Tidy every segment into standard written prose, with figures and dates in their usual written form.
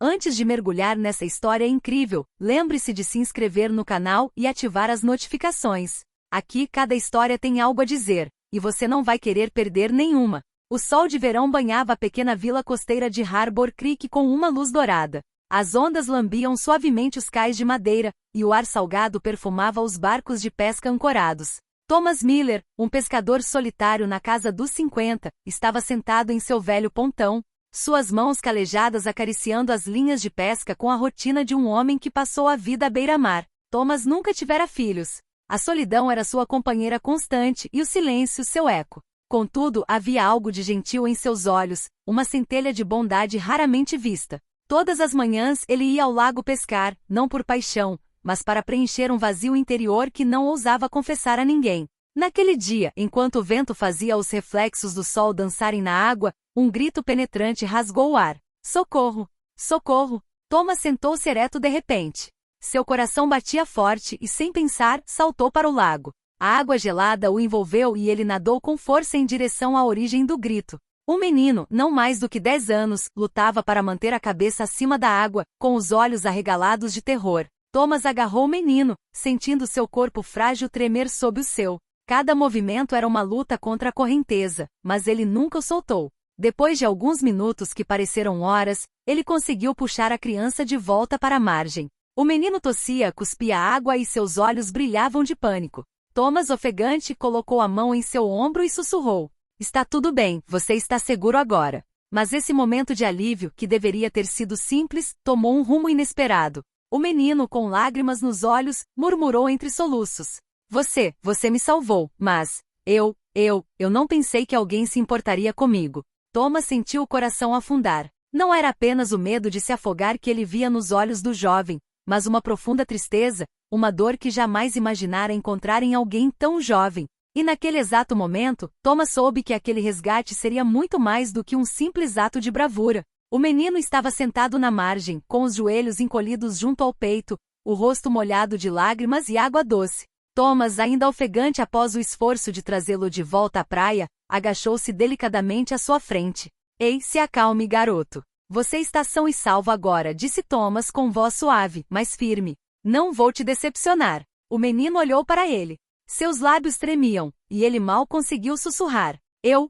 Antes de mergulhar nessa história incrível, lembre-se de se inscrever no canal e ativar as notificações. Aqui cada história tem algo a dizer, e você não vai querer perder nenhuma. O sol de verão banhava a pequena vila costeira de Harbor Creek com uma luz dourada. As ondas lambiam suavemente os cais de madeira, e o ar salgado perfumava os barcos de pesca ancorados. Thomas Miller, um pescador solitário na casa dos 50, estava sentado em seu velho pontão, suas mãos calejadas acariciando as linhas de pesca com a rotina de um homem que passou a vida à beira-mar. Thomas nunca tivera filhos. A solidão era sua companheira constante e o silêncio seu eco. Contudo, havia algo de gentil em seus olhos, uma centelha de bondade raramente vista. Todas as manhãs ele ia ao lago pescar, não por paixão, mas para preencher um vazio interior que não ousava confessar a ninguém. Naquele dia, enquanto o vento fazia os reflexos do sol dançarem na água, um grito penetrante rasgou o ar. Socorro! Socorro! Thomas sentou-se ereto de repente. Seu coração batia forte e, sem pensar, saltou para o lago. A água gelada o envolveu e ele nadou com força em direção à origem do grito. Um menino, não mais do que 10 anos, lutava para manter a cabeça acima da água, com os olhos arregalados de terror. Thomas agarrou o menino, sentindo seu corpo frágil tremer sob o seu. Cada movimento era uma luta contra a correnteza, mas ele nunca o soltou. Depois de alguns minutos que pareceram horas, ele conseguiu puxar a criança de volta para a margem. O menino tossia, cuspia água e seus olhos brilhavam de pânico. Thomas, ofegante, colocou a mão em seu ombro e sussurrou. Está tudo bem, você está seguro agora. Mas esse momento de alívio, que deveria ter sido simples, tomou um rumo inesperado. O menino, com lágrimas nos olhos, murmurou entre soluços. Você me salvou, mas eu não pensei que alguém se importaria comigo. Thomas sentiu o coração afundar. Não era apenas o medo de se afogar que ele via nos olhos do jovem, mas uma profunda tristeza, uma dor que jamais imaginara encontrar em alguém tão jovem. E naquele exato momento, Thomas soube que aquele resgate seria muito mais do que um simples ato de bravura. O menino estava sentado na margem, com os joelhos encolhidos junto ao peito, o rosto molhado de lágrimas e água doce. Thomas, ainda ofegante após o esforço de trazê-lo de volta à praia, agachou-se delicadamente à sua frente. Ei, se acalme, garoto. Você está são e salvo agora, disse Thomas com voz suave, mas firme. Não vou te decepcionar. O menino olhou para ele. Seus lábios tremiam, e ele mal conseguiu sussurrar. Eu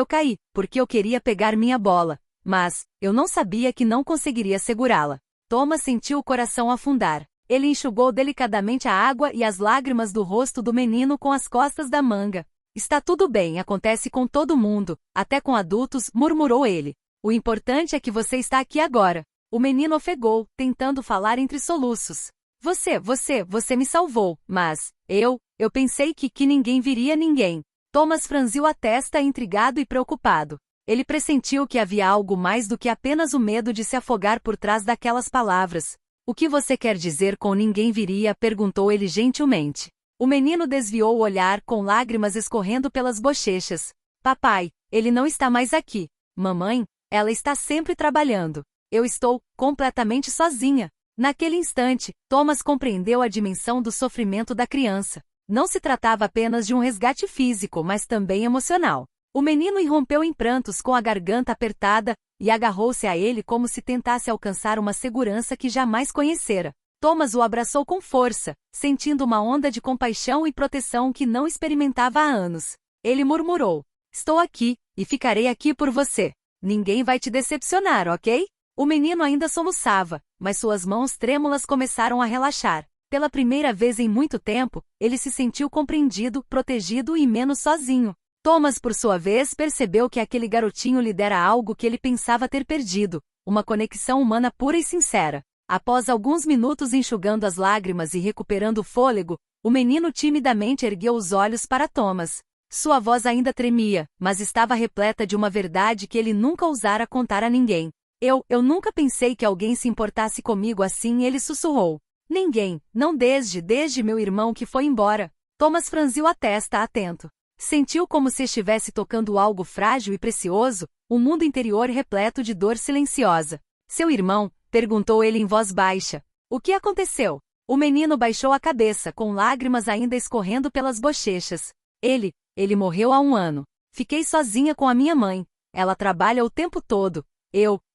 caí, porque eu queria pegar minha bola, mas eu não sabia que não conseguiria segurá-la. Thomas sentiu o coração afundar. Ele enxugou delicadamente a água e as lágrimas do rosto do menino com as costas da manga. Está tudo bem, acontece com todo mundo, até com adultos, murmurou ele. O importante é que você está aqui agora. O menino ofegou, tentando falar entre soluços. Você me salvou, mas eu pensei que ninguém viria ninguém. Thomas franziu a testa intrigado e preocupado. Ele pressentiu que havia algo mais do que apenas o medo de se afogar por trás daquelas palavras. O que você quer dizer com ninguém viria? Perguntou ele gentilmente. O menino desviou o olhar com lágrimas escorrendo pelas bochechas. Papai, ele não está mais aqui. Mamãe, ela está sempre trabalhando. Eu estou completamente sozinha. Naquele instante, Thomas compreendeu a dimensão do sofrimento da criança. Não se tratava apenas de um resgate físico, mas também emocional. O menino irrompeu em prantos com a garganta apertada, e agarrou-se a ele como se tentasse alcançar uma segurança que jamais conhecera. Thomas o abraçou com força, sentindo uma onda de compaixão e proteção que não experimentava há anos. Ele murmurou. Estou aqui, e ficarei aqui por você. Ninguém vai te decepcionar, ok? O menino ainda soluçava, mas suas mãos trêmulas começaram a relaxar. Pela primeira vez em muito tempo, ele se sentiu compreendido, protegido e menos sozinho. Thomas, por sua vez, percebeu que aquele garotinho lhe dera algo que ele pensava ter perdido, uma conexão humana pura e sincera. Após alguns minutos enxugando as lágrimas e recuperando o fôlego, o menino timidamente ergueu os olhos para Thomas. Sua voz ainda tremia, mas estava repleta de uma verdade que ele nunca ousara contar a ninguém. Eu nunca pensei que alguém se importasse comigo assim, ele sussurrou. Ninguém, não desde meu irmão que foi embora. Thomas franziu a testa, atento. Sentiu como se estivesse tocando algo frágil e precioso, um mundo interior repleto de dor silenciosa. Seu irmão? Perguntou ele em voz baixa. O que aconteceu? O menino baixou a cabeça, com lágrimas ainda escorrendo pelas bochechas. Ele morreu há 1 ano. Fiquei sozinha com a minha mãe. Ela trabalha o tempo todo.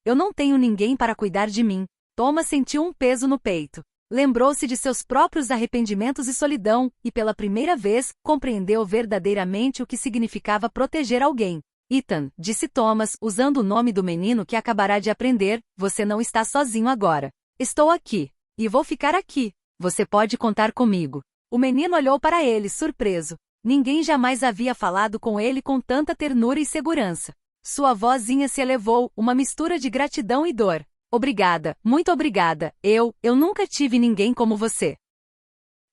Eu não tenho ninguém para cuidar de mim. Thomas sentiu um peso no peito. Lembrou-se de seus próprios arrependimentos e solidão, e pela primeira vez, compreendeu verdadeiramente o que significava proteger alguém. Ethan, disse Thomas, usando o nome do menino que acabará de aprender, você não está sozinho agora. Estou aqui. E vou ficar aqui. Você pode contar comigo. O menino olhou para ele, surpreso. Ninguém jamais havia falado com ele com tanta ternura e segurança. Sua vozinha se elevou, uma mistura de gratidão e dor. Obrigada, muito obrigada, eu nunca tive ninguém como você.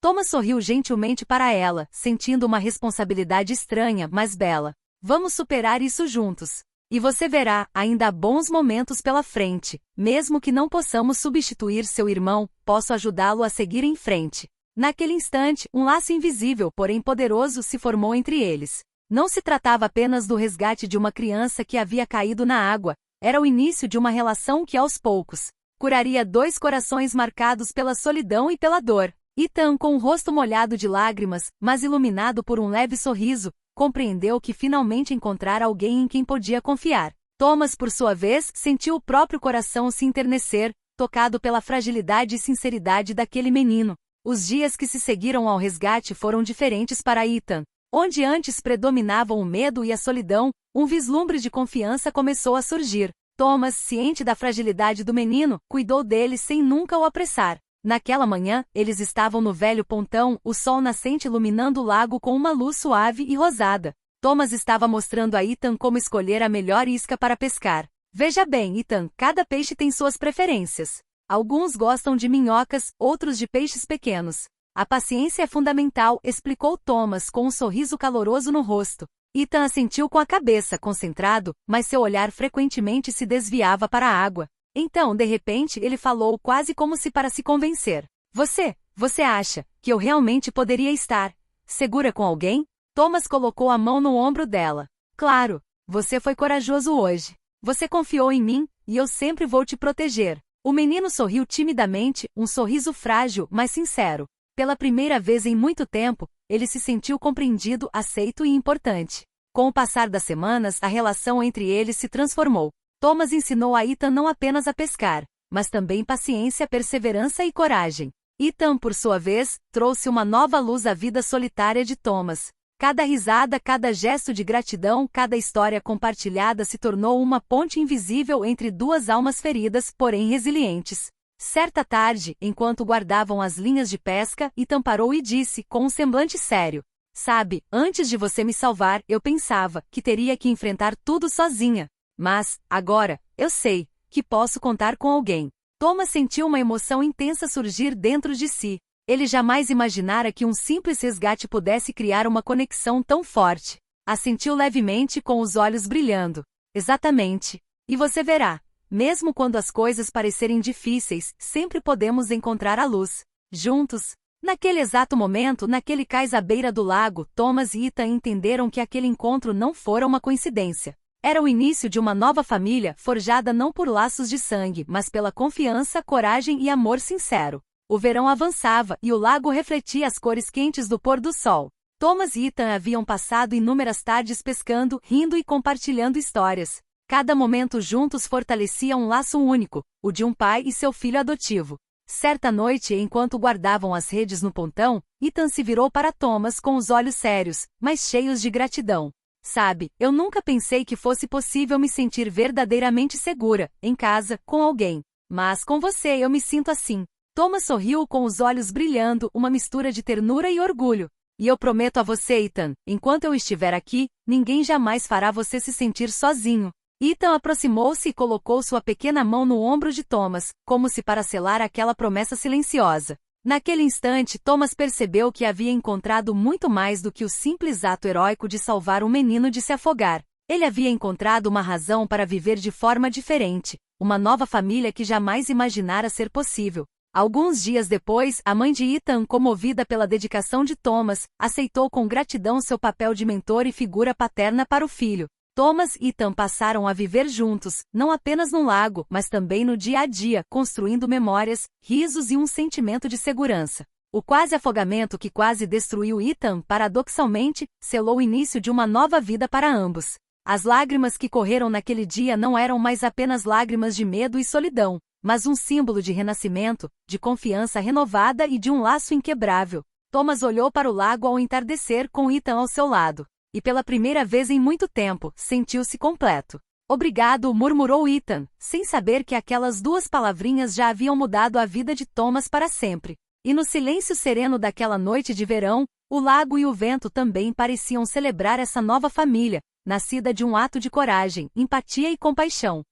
Thomas sorriu gentilmente para ela, sentindo uma responsabilidade estranha, mas bela. Vamos superar isso juntos. E você verá, ainda há bons momentos pela frente. Mesmo que não possamos substituir seu irmão, posso ajudá-lo a seguir em frente. Naquele instante, um laço invisível, porém poderoso, se formou entre eles. Não se tratava apenas do resgate de uma criança que havia caído na água, era o início de uma relação que, aos poucos, curaria dois corações marcados pela solidão e pela dor. Ethan, com o rosto molhado de lágrimas, mas iluminado por um leve sorriso, compreendeu que finalmente encontrara alguém em quem podia confiar. Thomas, por sua vez, sentiu o próprio coração se enternecer, tocado pela fragilidade e sinceridade daquele menino. Os dias que se seguiram ao resgate foram diferentes para Ethan. Onde antes predominavam o medo e a solidão, um vislumbre de confiança começou a surgir. Thomas, ciente da fragilidade do menino, cuidou dele sem nunca o apressar. Naquela manhã, eles estavam no velho pontão, o sol nascente iluminando o lago com uma luz suave e rosada. Thomas estava mostrando a Ethan como escolher a melhor isca para pescar. Veja bem, Ethan, cada peixe tem suas preferências. Alguns gostam de minhocas, outros de peixes pequenos. A paciência é fundamental, explicou Thomas com um sorriso caloroso no rosto. Ethan assentiu com a cabeça, concentrado, mas seu olhar frequentemente se desviava para a água. Então, de repente, ele falou quase como se para se convencer. Você acha que eu realmente poderia estar segura com alguém? Thomas colocou a mão no ombro dela. Claro, você foi corajoso hoje. Você confiou em mim, e eu sempre vou te proteger. O menino sorriu timidamente, um sorriso frágil, mas sincero. Pela primeira vez em muito tempo, ele se sentiu compreendido, aceito e importante. Com o passar das semanas, a relação entre eles se transformou. Thomas ensinou a Ethan não apenas a pescar, mas também paciência, perseverança e coragem. Ethan, por sua vez, trouxe uma nova luz à vida solitária de Thomas. Cada risada, cada gesto de gratidão, cada história compartilhada se tornou uma ponte invisível entre duas almas feridas, porém resilientes. Certa tarde, enquanto guardavam as linhas de pesca, Ethan parou e disse, com um semblante sério: Sabe, antes de você me salvar, eu pensava que teria que enfrentar tudo sozinha. Mas, agora, eu sei que posso contar com alguém. Thomas sentiu uma emoção intensa surgir dentro de si. Ele jamais imaginara que um simples resgate pudesse criar uma conexão tão forte. Assentiu levemente com os olhos brilhando. Exatamente. E você verá. Mesmo quando as coisas parecerem difíceis, sempre podemos encontrar a luz. Juntos. Naquele exato momento, naquele cais à beira do lago, Thomas e Ethan entenderam que aquele encontro não fora uma coincidência. Era o início de uma nova família, forjada não por laços de sangue, mas pela confiança, coragem e amor sincero. O verão avançava, e o lago refletia as cores quentes do pôr do sol. Thomas e Ethan haviam passado inúmeras tardes pescando, rindo e compartilhando histórias. Cada momento juntos fortalecia um laço único, o de um pai e seu filho adotivo. Certa noite, enquanto guardavam as redes no pontão, Ethan se virou para Thomas com os olhos sérios, mas cheios de gratidão. Sabe, eu nunca pensei que fosse possível me sentir verdadeiramente segura, em casa, com alguém. Mas com você eu me sinto assim. Thomas sorriu com os olhos brilhando, uma mistura de ternura e orgulho. E eu prometo a você, Ethan, enquanto eu estiver aqui, ninguém jamais fará você se sentir sozinho. Ethan aproximou-se e colocou sua pequena mão no ombro de Thomas, como se para selar aquela promessa silenciosa. Naquele instante, Thomas percebeu que havia encontrado muito mais do que o simples ato heróico de salvar um menino de se afogar. Ele havia encontrado uma razão para viver de forma diferente, uma nova família que jamais imaginara ser possível. Alguns dias depois, a mãe de Ethan, comovida pela dedicação de Thomas, aceitou com gratidão seu papel de mentor e figura paterna para o filho. Thomas e Ethan passaram a viver juntos, não apenas no lago, mas também no dia a dia, construindo memórias, risos e um sentimento de segurança. O quase afogamento que quase destruiu Ethan, paradoxalmente, selou o início de uma nova vida para ambos. As lágrimas que correram naquele dia não eram mais apenas lágrimas de medo e solidão, mas um símbolo de renascimento, de confiança renovada e de um laço inquebrável. Thomas olhou para o lago ao entardecer com Ethan ao seu lado. E pela primeira vez em muito tempo, sentiu-se completo. Obrigado, murmurou Ethan, sem saber que aquelas duas palavrinhas já haviam mudado a vida de Thomas para sempre. E no silêncio sereno daquela noite de verão, o lago e o vento também pareciam celebrar essa nova família, nascida de um ato de coragem, empatia e compaixão.